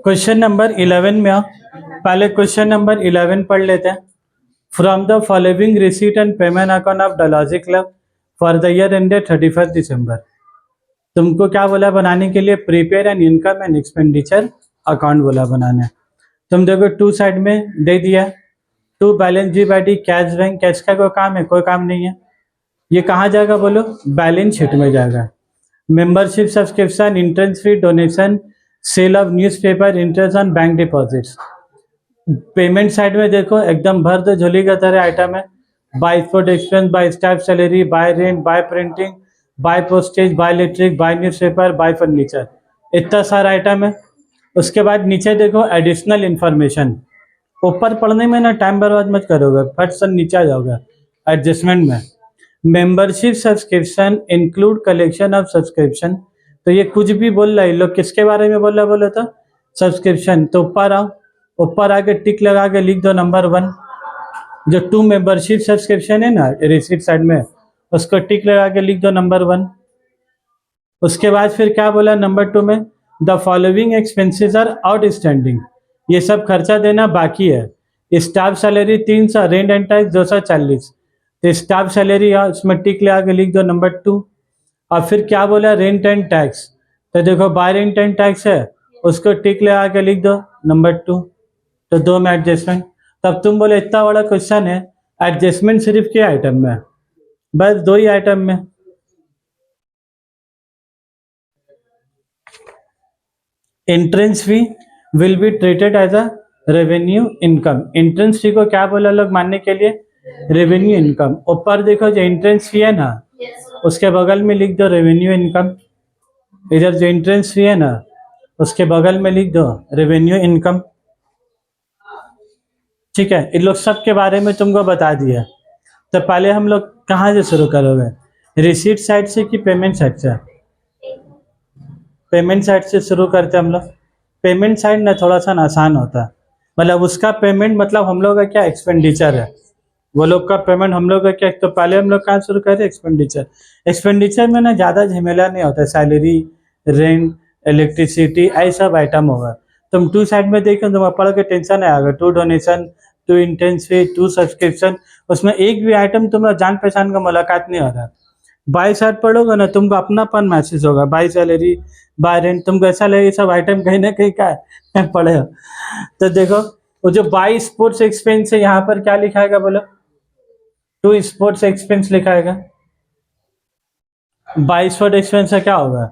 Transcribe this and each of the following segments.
Question number 11 में आओ। पहले क्वेश्चन नंबर 11 पढ़ लेते हैं। From the following receipt and payment account of Dalhousie club for the year ended 31 December. तुमको क्या बोला बनाने के लिए? Prepaid and income and expenditure account बोला बनाने। तुम देखो टू साइड में दे दिया, two balance D by D cash bank. कैश का कोई काम है? कोई काम नहीं है। ये कहाँ जाएगा बोलो? बैलेंस शीट में जाएगा। Membership subscription, entrance fee, donation, sale of newspaper, interest on bank deposits. Payment side में देखो एकदम भर दो झोली का तरह आइटम है। By sport expense, by staff salary, by rent, by printing, by postage, by electric, by newspaper, by furniture. इतना सारा आइटम है। उसके बाद नीचे देखो एडिशनल इंफॉर्मेशन। ऊपर पढ़ने में ना टाइम बर्बाद मत करोगे, फट से नीचे आ जाओगे एडजस्टमेंट में। Membership subscription include collection of subscription. तो ये कुछ भी बोल रहा है, लोग किसके बारे में बोल रहा है? बोला तो सब्सक्रिप्शन। तो ऊपर आओ, ऊपर आके टिक लगा के लिख दो नंबर 1। जो टू मेंबरशिप सब्सक्रिप्शन है ना रिसीट साइड में, उसको टिक लगा के लिख दो नंबर 1। उसके बाद फिर क्या बोला नंबर 2 में? The following expenses are outstanding. ये सब खर्चा देना बाकी है। Staff salary 300, rent and tax 240। तो स्टाफ सैलरी उसमें टिक लगा के लिख दो नंबर 2। और फिर क्या बोला? Rent and tax. तो देखो बाय रेंट एंड टैक्स है, उसको टिक लगा के लिख दो नंबर 2। तो 2 में एडजस्टमेंट। तब तुम बोले इतना बड़ा क्वेश्चन है, एडजस्टमेंट सिर्फ क्या आइटम में? बस 2 ही आइटम में। Entrance fee will be treated as a revenue income. Entrance fee को क्या बोला लोग मानने के लिए? Revenue income. ऊपर देखो जो एंट्रेंस फी है ना, उसके बगल में लिख दो रेवेन्यू इनकम। इधर जो एंट्रेंस फी है ना, उसके बगल में लिख दो रेवेन्यू इनकम। ठीक है, इन लोग सब के बारे में तुमको बता दिया। तो पहले हम लोग कहाँ से शुरू करोगे? रिसीट साइड से कि पेमेंट साइड से? पेमेंट साइड से शुरू करते हम लोग। पेमेंट साइड ना थोड़ा सा आसान होता है, मतलब उसका पेमेंट मतलब हम लोग का क्या एक्सपेंडिचर है, वो लोग का पेमेंट हम लोग का क्या। तो पहले हम लोग कहाँ शुरू करें? एक्सपेंडिचर। एक्सपेंडिचर में ना ज़्यादा झमेला नहीं होता, सैलरी, रेंट, इलेक्ट्रिसिटी, ऐसा सब आइटम होगा। तुम टू साइड में देखो तुम पढ़ के टेंशन नहीं आएगा। To donation, to entrance fee, to subscription, उसमें एक भी आइटम तुम्हारा जान पहचान का मुलाकात नहीं हो रहा। बाई साइड पढ़ोगे ना तुमको अपनापन महसूस होगा। बाई सैलरी, बाय रेंट, तुमको ऐसा लगेगा सब आइटम कहीं ना कहीं का पढ़े हो। तो देखो वो जो बाई स्पोर्ट्स एक्सपेंस है, यहाँ पर क्या लिखाएगा बोलो? टू स्पोर्ट्स एक्सपेंस लिखाएगा। बाई स्पोर्ट एक्सपेंस है क्या होगा?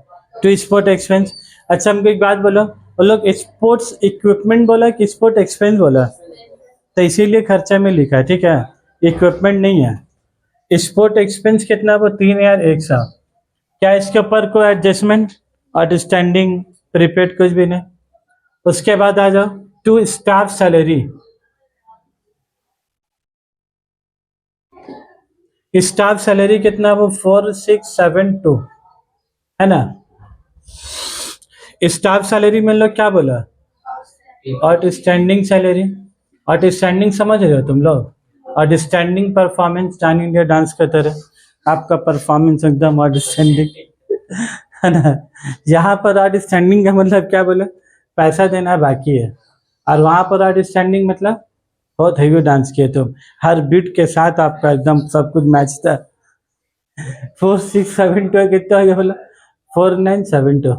To sport expense. अच्छा हमको एक बात बोलो, वो लोग स्पोर्ट्स इक्विपमेंट बोला कि स्पोर्ट एक्सपेंस बोला? तो इसीलिए खर्चा में लिखा है, ठीक है, इक्विपमेंट नहीं है। स्पोर्ट एक्सपेंस कितना? वो 3,100। क्या इसके ऊपर कोई एडजस्टमेंट? आउटस्टैंडिंग, प्रीपेड, कुछ भी नहीं। उसके बाद आ जाओ to staff salary. Staff salary कितना? वो 4672 है ना। स्टाफ सैलरी में लोग क्या बोला? Outstanding salary. आउटस्टैंडिंग समझ रहे हो तुम लोग? आउटस्टैंडिंग परफॉर्मेंस, जान इंडिया डांस का तरह आपका परफॉर्मेंस एकदम आउटस्टैंडिंग है ना। यहाँ पर आउटस्टैंडिंग का मतलब क्या बोले? पैसा देना बाकी है। और वहाँ पर आउटस्टैंडिंग मतलब बहुत हेवी डांस किए तुम, हर बीट के साथ आपका एकदम सब कुछ मैच था। 4672 कितना हो गया बोलो? 4972।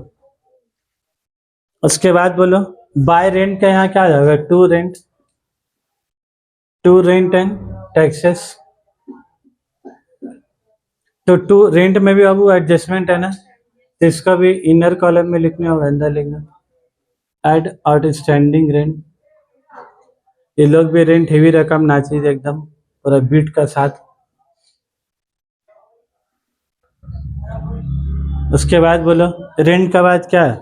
उसके बाद बोलो बाय रेंट का यहाँ क्या आ जाएगा? To rent, to rent and taxes. तो टू रेंट में भी अब एडजस्टमेंट है ना, तो इसका भी इनर कॉलम में लिखने होगा, अंदर लिखना एड आउटस्टैंडिंग रेंट। ये लोग भी रेंट हेवी रकम ना चाहिए एकदम पूरा बीट का साथ। उसके बाद बोलो रेंट का बाद क्या है?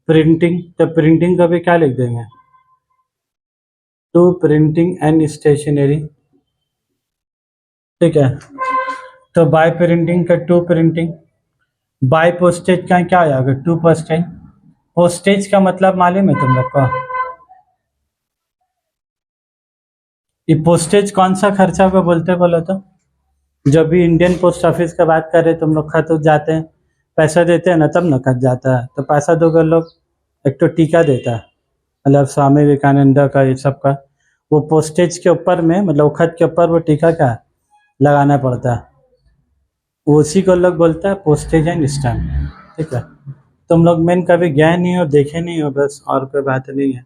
प्रिंटिंग। तो प्रिंटिंग का भी क्या लिख देंगे? To printing and stationery. ठीक है, तो बाय प्रिंटिंग का टू प्रिंटिंग। बाय पोस्टेज का क्या आ जाएगा? To postage. पोस्टेज का मतलब मालूम है तुम लोग को? ये पोस्टेज कौन सा खर्चा को बोलते बोलो तो? जब भी इंडियन पोस्ट ऑफिस का बात करें तुम लोग, खत जाते हैं, पैसा देते हैं ना, तब ना खत जाता है। तो पैसा दोगे लोग, एक तो टीका देता है, मतलब स्वामी विवेकानंद का ये सब का, वो पोस्टेज के ऊपर में मतलब वो खत के ऊपर वो टीका का लगाना पड़ता है, वो उसी को लोग बोलता है पोस्टेज एंड स्टैम्प। ठीक है, तुम लोग मेन कभी गए नहीं हो, देखे नहीं हो, बस और कोई बात नहीं है।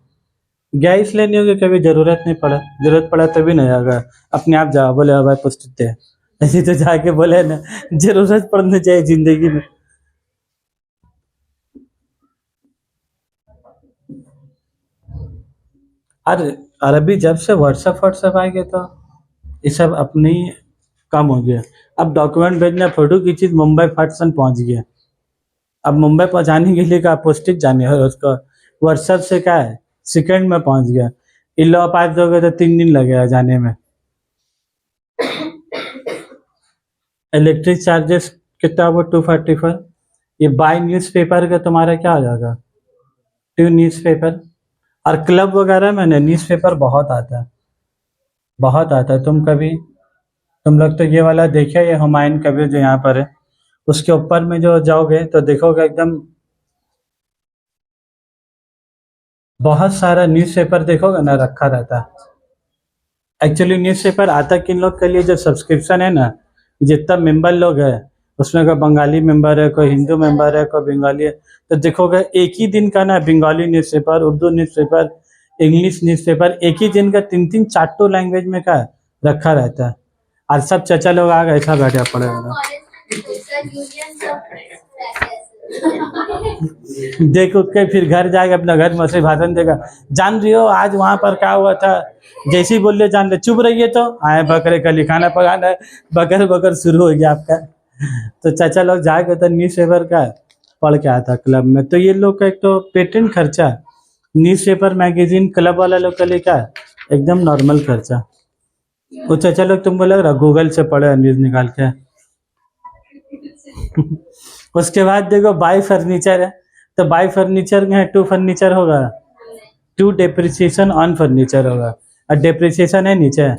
गए इसलिए नहीं होगी, कभी जरूरत नहीं पड़ा, जरूरत पड़ा तभी नहीं आएगा, अपने आप जाओ बोले भाई पोस्टेज दे, ऐसे तो जाके बोले ना, जरूरत पड़नी चाहिए जिंदगी में। अरे अरबी जब से व्हाट्सएप आ गया तो ये सब अपने ही कम हो गया। अब डॉक्यूमेंट भेजना, फोटो खींची मुंबई फटसन पहुंच गया। अब मुंबई पहुंचाने के लिए का पोस्टेज जाने है उसको, व्हाट्सएप से क्या है, सेकंड में पहुंच गया। इल्लो पाइप दोगे तो 3 दिन लगेगा जाने में। इलेक्ट्रिक चार्जेस कितना वो 244। ये बाय न्यूज़पेपर का तुम्हारा क्या हो जाएगा, 2 न्यूज़पेपर। और क्लब वगैरह में ना न्यूज़पेपर बहुत आता है। तुम लोग तो ये वाला देखे, ये हुमायूं कबीर जो यहाँ पर है, उसके ऊपर में जो जाओगे तो देखोगे एकदम बहुत सारा न्यूज़पेपर देखोगे ना रखा रहता है। एक्चुअली न्यूज़पेपर आता किन लोग के लिए, जो सब्सक्रिप्शन है ना, जितना मेंबर लोग है उसमें कोई बंगाली मेंबर है, कोई हिंदू मेंबर है, कोई बंगाली है, तो देखोगे एक ही दिन का ना Bengali newspaper, Urdu newspaper, English newspaper, एक ही दिन का 3-3 4 लैंग्वेज में का रखा रहता है। और सब चचा लोग आ गए, ऐसा बैठा पड़ेगा। देख उठ के फिर घर जाएगा, अपना घर में से भाषण देगा, जान रही हो आज वहां पर क्या हुआ था, जैसे ही बोल रहे जान रहे, चुप रहिए तो आए बकरे का लिखाना पकाना है, बकर बकर शुरू हो गया आपका। तो चाचा लोग जाके तो न्यूज़ पेपर का पढ़ के आता क्लब में। तो ये लोग का एक तो पेटेंट खर्चा, न्यूज़ पेपर मैगजीन क्लब वाला लोग के लिए क्या है, एकदम नॉर्मल खर्चा। वो चाचा लोग तुमको लग रहा गूगल से पढ़े न्यूज़ निकाल के। उसके बाद देखो बाय फर्नीचर है, तो बाय फर्नीचर में 2 फर्नीचर होगा, 2 डेप्रिसिएशन ऑन फर्नीचर होगा, और डेप्रिसिएशन है नीचे।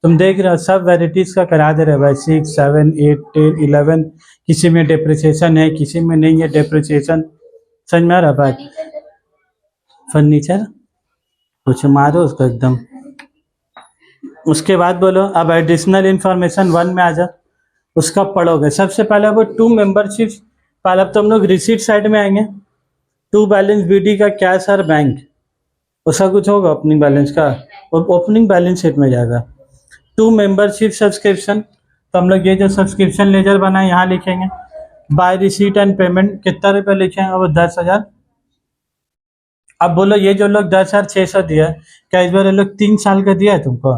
तुम देख रहे हो सब वेराइटीज का करा दे रहे हो भाई, 6, 7, 8, 10, 11, किसी में डेप्रिसिएशन है, किसी में नहीं है डेप्रिसिएशन। समझ में आ रहा बात। फर्नीचर कुछ मारो उसको एकदम। उसके बाद बोलो अब एडिशनल इंफॉर्मेशन 1 में आ जा, उसका पढ़ोगे। सबसे पहले वो 2 मेंबरशिप, पहले अब तुम लोग रिसीट साइड में आएंगे, 2 बैलेंस बीडी का क्या सर बैंक, उसका कुछ होगा ओपनिंग बैलेंस का, और ओपनिंग बैलेंस शीट में जाएगा। 2 मेंबरशिप सब्सक्रिप्शन, तो हम लोग ये जो सब्सक्रिप्शन लेजर बना है यहाँ लिखेंगे, बाय रिसीट एंड पेमेंट कितना रुपये लिखेंगे, वो 10,000। अब बोलो ये जो लोग 10,600 दिया, क्या इस बार ये लोग 3 साल का दिया है तुमको?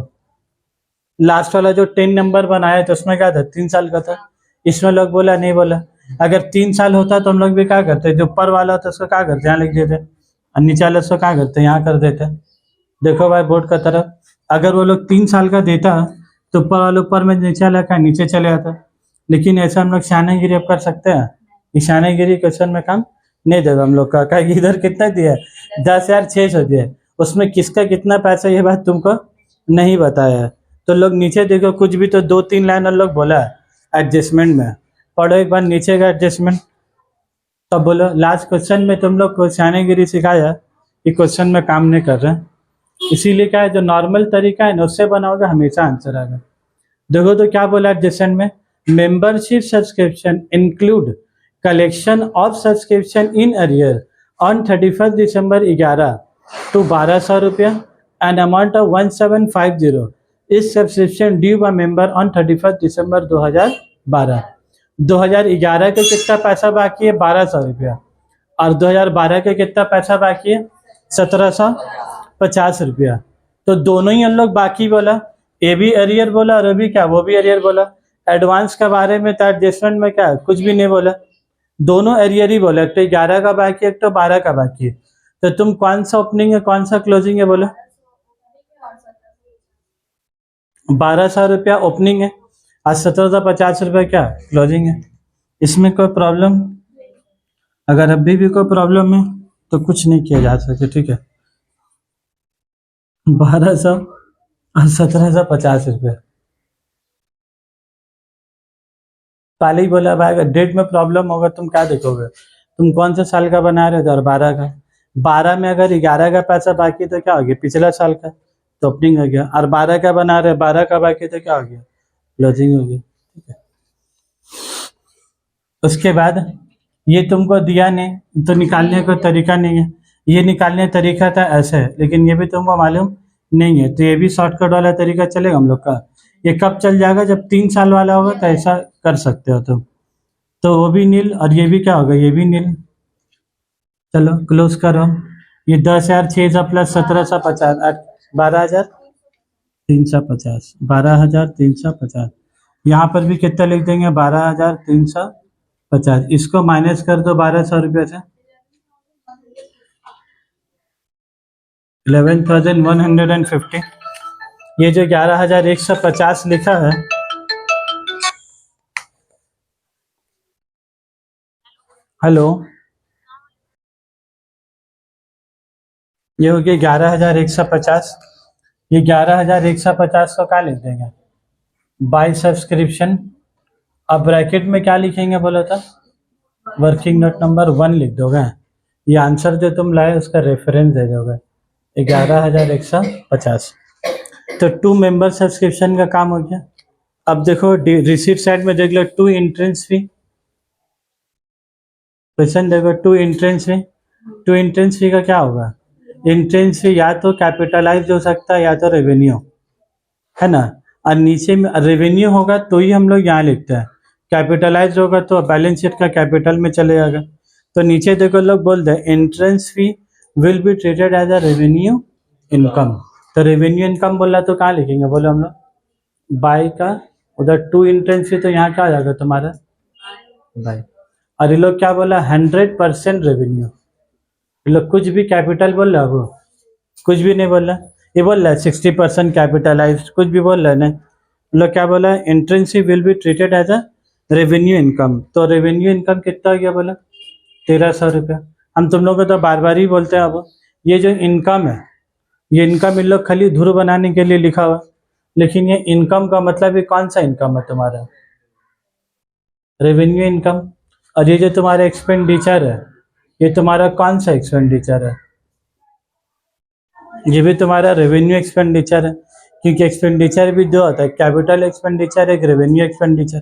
लास्ट वाला जो 10 नंबर बनाया तो उसमें क्या था, 3 साल का था। इसमें लोग बोला नहीं बोला, अगर 3 साल होता तो हम लोग भी क्या करते, जो ऊपर वाला होता उसको क्या करते, यहाँ लिख देते, और नीचे वाले उसको क्या करते, यहाँ कर देते। देखो भाई बोर्ड का तरफ, अगर वो लोग 3 साल का देता तो ऊपर वाले ऊपर में, नीचे वाला का नीचे चले जाता। लेकिन ऐसा हम लोग शानागिरी अब कर सकते हैं, ये शानागिरी क्वेश्चन में काम नहीं देगा हम लोग का। क्या इधर कितना दिया है, 10,600 दिया है, उसमें किसका कितना पैसा ये बात तुमको नहीं बताया है। तो लोग नीचे देखो, कुछ भी तो 2-3 लाइन और लोग बोला है एडजस्टमेंट में, पढ़ो एक बार नीचे का एडजस्टमेंट। तब बोलो लास्ट क्वेश्चन में तुम लोग को शानागिरी सिखाया, ये क्वेश्चन में काम नहीं कर रहे हैं। इसीलिए क्या है, जो नॉर्मल तरीका है ना उससे बनाओगे हमेशा आंसर आएगा। देखो तो क्या बोला एडजस्टमेंट में, membership subscription include collection of subscription in arrear on 31 December 11 to 1,200 रुपया एंड अमाउंट ऑफ 1750 इस subscription due by member on 31 दिसंबर 2012। 2011 के कितना पैसा बाकी है, 1,200 रुपया, और 2012 के कितना पैसा बाकी है, 1,750 रुपया। तो दोनों ही हम लोग बाकी बोला, ए भी एरियर बोला और अभी क्या वो भी एरियर बोला। एडवांस के बारे में तो एडजस्टमेंट में क्या कुछ भी नहीं बोला, दोनों एरियर ही बोला, एक तो 11 का बाकी है, एक तो 12 का बाकी है। तो तुम कौन सा ओपनिंग है कौन सा क्लोजिंग है बोलो, 1,200 रुपया ओपनिंग है और 1,750 रुपया क्या क्लोजिंग है। इसमें कोई प्रॉब्लम, अगर अभी भी कोई प्रॉब्लम है तो कुछ नहीं किया जा सके। ठीक है, 1,200 और 1,750 रुपया पहले ही बोला भाई, अगर डेट में प्रॉब्लम होगा तुम क्या देखोगे, तुम कौन सा साल का बना रहे हो, 2012 का। 12 में अगर 11 का पैसा बाकी तो क्या हो गया, पिछला साल का, तो ओपनिंग हो गया। और 12 का बना रहे, 12 का बाकी तो क्या हो गया, क्लोजिंग हो गया। ठीक है, उसके बाद ये तुमको दिया नहीं तो निकालने का तरीका नहीं है, ये निकालने का तरीका था ऐसे है, लेकिन ये भी तुमको मालूम नहीं है, तो ये भी शॉर्टकट वाला तरीका चलेगा हम लोग का। ये कब चल जाएगा, जब 3 साल वाला होगा तो ऐसा कर सकते हो तुम। तो वो भी नील और ये भी क्या होगा, ये भी नील। चलो क्लोज करो। ये 10,006 प्लस 1750, 12,350, 12,350। यहाँ पर भी कितना लिख देंगे, 12,350। इसको माइनस कर दो 1,200 से, 11,150। ये जो 11,150 लिखा है, हेलो, ये हो गया 11,150। ये 11,150 को क्या लिख देंगे, बाय सब्सक्रिप्शन। अब ब्रैकेट में क्या लिखेंगे बोला था, वर्किंग नोट नंबर 1 लिख दोगे। ये आंसर जो तुम लाए उसका रेफरेंस दे दोगे, 11,150। तो 2 मेंबर सब्सक्रिप्शन का काम हो गया। अब देखो रिसीट साइड में देख लो, 2 एंट्रेंस फी। क्वेश्चन देखो, 2 एंट्रेंस फी। 2 एंट्रेंस फी का क्या होगा, एंट्रेंस फी या तो कैपिटलाइज हो सकता है या तो रेवेन्यू, है ना। और नीचे में रेवेन्यू होगा तो ही हम लोग यहाँ लिखते हैं, कैपिटलाइज होगा तो बैलेंस शीट का कैपिटल में चले जाएगा। तो नीचे देखो लोग बोलते हैं entrance fee will be treated as a revenue income. तो रेवेन्यू इनकम बोला तो कहाँ लिखेंगे, बोलो हम लोग बाय का, उधर 2 एंट्रेंस फी तो यहाँ क्या आ जाएगा तुम्हारा बाय। और ये लोग क्या बोला, 100% रेवेन्यू। ये लोग कुछ भी कैपिटल बोल रहा है, वो कुछ भी नहीं बोल रहा, ये बोल रहा है 60% कैपिटलाइज, कुछ भी बोल रहा है नहीं। लोग क्या बोला, entrance fee will be treated as a revenue income. तो रेवेन्यू इनकम कितना हो गया बोला, 1,300 रुपया। हम तुम लोग को तो बार बार ही बोलते हैं। अब ये जो इनकम है, ये इनकम इन लोग खाली धुर बनाने के लिए लिखा हुआ, लेकिन ये इनकम का मतलब ये कौन सा इनकम है तुम्हारा, रेवेन्यू इनकम। और ये जो तुम्हारा एक्सपेंडिचर है, ये तुम्हारा कौन सा एक्सपेंडिचर है, ये भी तुम्हारा रेवेन्यू एक्सपेंडिचर है। क्योंकि एक्सपेंडिचर भी दो होता है, कैपिटल एक्सपेंडिचर एक, रेवेन्यू एक्सपेंडिचर।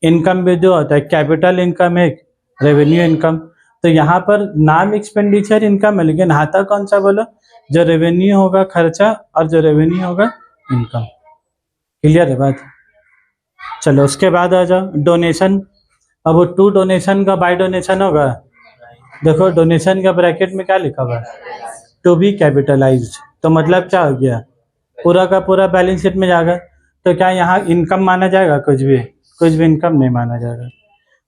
इनकम भी दो होता है, कैपिटल इनकम एक, रेवेन्यू इनकम। तो यहाँ पर नाम एक्सपेंडिचर इनकम है, लेकिन आता कौन सा बोलो, जो रेवेन्यू होगा खर्चा और जो रेवेन्यू होगा इनकम। क्लियर है बात। चलो उसके बाद आ जाओ डोनेशन। अब वो 2 डोनेशन का बाय डोनेशन होगा। देखो डोनेशन का ब्रैकेट में क्या लिखा हुआ है, टू बी कैपिटलाइज्ड। तो मतलब क्या हो गया, पूरा का पूरा बैलेंस शीट में जाएगा। तो क्या यहाँ इनकम माना जाएगा, कुछ भी इनकम नहीं माना जाएगा।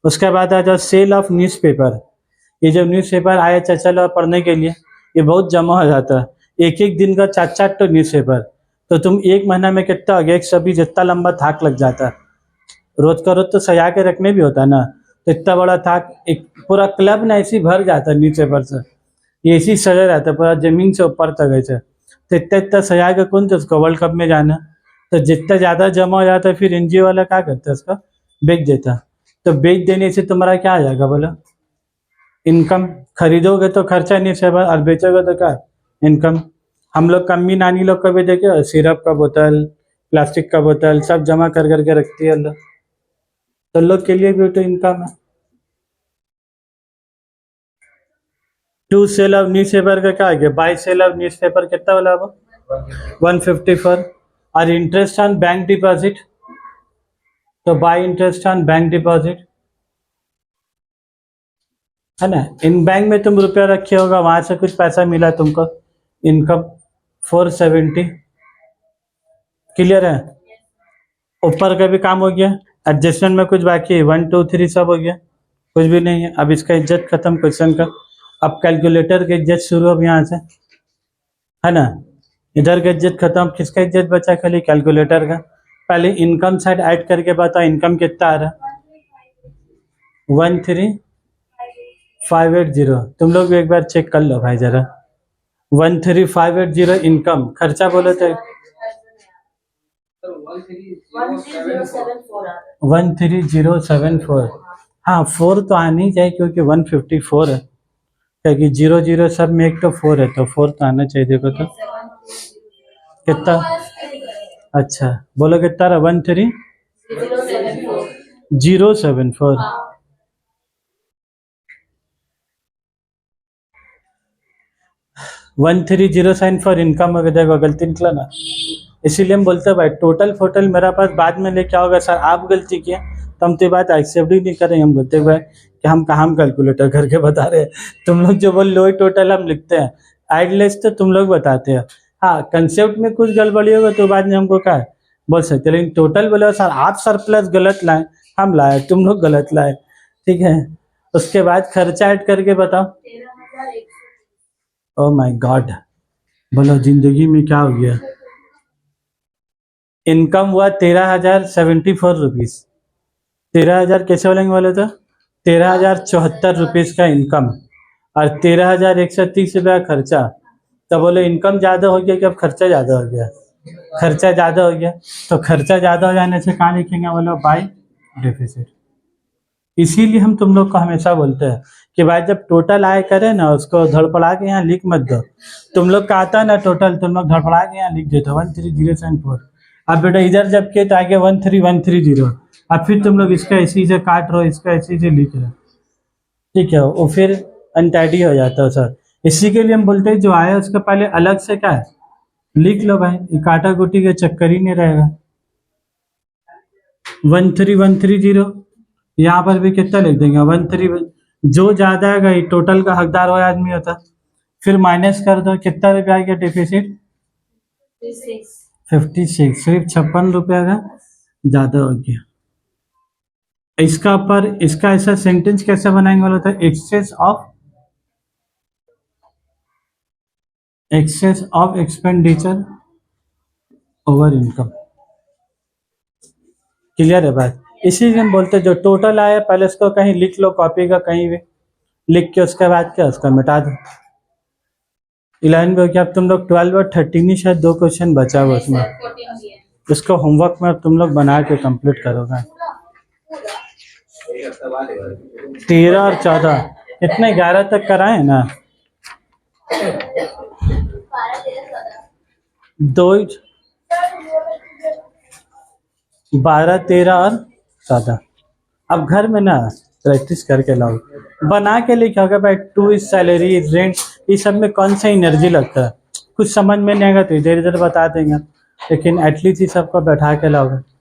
उसके बाद आ जाओ सेल ऑफ न्यूज़पेपर। ये जो न्यूज़पेपर आया चला पढ़ने के लिए, ये बहुत जमा हो जाता है, एक एक दिन का 4-4 तो न्यूज़पेपर। तो तुम 1 महीना में कितना हो गया, एक सभी जितना लंबा थाक लग जाता है। रोज का रोज तो सजा के रखने भी होता है ना, तो इतना बड़ा थाक, एक पूरा क्लब ना ऐसी भर जाता है न्यूज़पेपर से, ये ऐसी सजा रहता है पूरा जमीन से ऊपर तक ऐसे। तो इतना इतना सजा के कौन सा उसको वर्ल्ड कप में जाना। तो जितना ज़्यादा जमा हो जाता है, फिर एनजीओ वाला क्या करता है, उसका बेच देता है। तो बेच देने से तुम्हारा क्या आ जाएगा बोलो, इनकम। खरीदोगे तो खर्चा नहीं से, और बेचोगे तो क्या, इनकम। हम लोग कम्मी नानी लोग का भी देखे, सिरप का बोतल, प्लास्टिक का बोतल सब जमा कर करके रखती है लोग, तो लोग के लिए भी तो इनकम है। 2 सेल ऑफ न्यूज़पेपर का क्या आ गया, बाय सेल ऑफ न्यूज़पेपर कितना वाला वो 154। और इंटरेस्ट ऑन बैंक डिपॉजिट, तो bye interest on bank deposit, है ना। इन बैंक में तुम रुपया रखे होगा, वहां से कुछ पैसा मिला तुमको, इनकम 470। क्लियर है। ऊपर का भी काम हो गया, एडजस्टमेंट में कुछ बाकी है, 1 2 3 सब हो गया, कुछ भी नहीं है। अब इसका इज्जत खत्म क्वेश्चन का। अब कैलकुलेटर की इज्जत शुरू अब यहाँ से, है ना। इधर का इज्जत खत्म, किसका इज्जत बचा, खाली कैलकुलेटर का। पहले इनकम साइड ऐड करके बताओ, इनकम कितना आ रहा है, 13,580। तुम लोग भी एक बार चेक कर लो भाई जरा, 13,580 इनकम। खर्चा बोलो तो 13074। हाँ 4 तो आनी चाहिए क्योंकि 154 है क्या कि 0 0 सब में एक तो 4 है, तो 4 तो आना चाहिए। देखो तो कितना, अच्छा बोलो कितना रहा, 13074। 13074 इनकम अगर देखो गलती निकला ना, इसीलिए हम बोलते हैं भाई टोटल फोटल मेरा पास बाद में लेके आओगे सर, आप गलती किए तो हम तो ये बात एक्सेप्ट ही नहीं करेंगे। हम बोलते हैं भाई कि हम कहाँ कैलकुलेटर करके बता रहे हैं, तुम लोग जो बोल लो टोटल हम लिखते हैं, आइडलेस तो तुम लोग बताते हैं। हाँ कंसेप्ट में कुछ गड़बड़ी होगा तो बाद में हमको क्या बोल सकते, लेकिन टोटल बोले सर आप सरप्लस गलत लाए, हम लाए तुम लोग गलत लाए, ठीक है। उसके बाद खर्चा ऐड करके बताओ। ओ माय गॉड, बोलो जिंदगी में क्या हो गया। इनकम हुआ 13,074 रुपीज। 13,000 कैसे बोलेंगे बोले तो 13,074 रुपीज का इनकम और 13,130 रुपया खर्चा। तो बोले इनकम ज़्यादा हो गया कि अब खर्चा ज़्यादा हो गया, खर्चा ज़्यादा हो गया। तो खर्चा ज़्यादा हो जाने से कहाँ लिखेंगे बोलो बाय डेफिसिट। इसीलिए हम तुम लोग को हमेशा बोलते हैं कि भाई जब टोटल आय करे ना उसको धड़पड़ा के यहाँ लिख मत दो। तुम लोग का आता है ना टोटल, तुम लोग धड़पड़ा के यहाँ लिख देते 13074। अब बेटा इधर जब के तो आगे 13130, अब फिर तुम लोग इसका ऐसे से काट रहे हो, इसका ऐसे से लिख रहे हो, ठीक है, वो फिर अनटाइडी हो जाता है सर। इसी के लिए हम बोलते हैं जो आया उसका पहले अलग से क्या है लिख लो भाई, ये काटा कुटी का चक्कर ही नहीं रहेगा। 13130 यहाँ पर भी कितना लिख देंगे 13, जो ज्यादा है ये टोटल का हकदार वो आदमी होता, फिर माइनस कर दो कितना रुपया आ गया डेफिसिट 56, सिर्फ 56 रुपया का ज्यादा हो गया। इसका ऊपर इसका ऐसा सेंटेंस कैसे बनाएंगे बोला था, excess of expenditure over income. Clear है बात। इसीलिए हम बोलते हैं जो टोटल आया पहले उसको कहीं लिख लो, कॉपी का कहीं भी लिख के उसके बाद क्या उसका मिटा दो। 11 में क्या अब तुम लोग 12 और 13 ही शायद 2 क्वेश्चन बचा हुआ उसमें, उसको होमवर्क में तुम लोग बना के कंप्लीट करोगे। 13 और 14 इतने 11 तक कराए ना, 2 12 13 और 14 अब घर में ना प्रैक्टिस करके लाओ, बना के लिखा होगा भाई टू इज सैलरी रेंट, ये सब में कौन सा एनर्जी लगता है, कुछ समझ में नहीं आएगा तो इधर इधर बता देंगे, लेकिन एटलीस्ट ये सबको बैठा के लाओगे।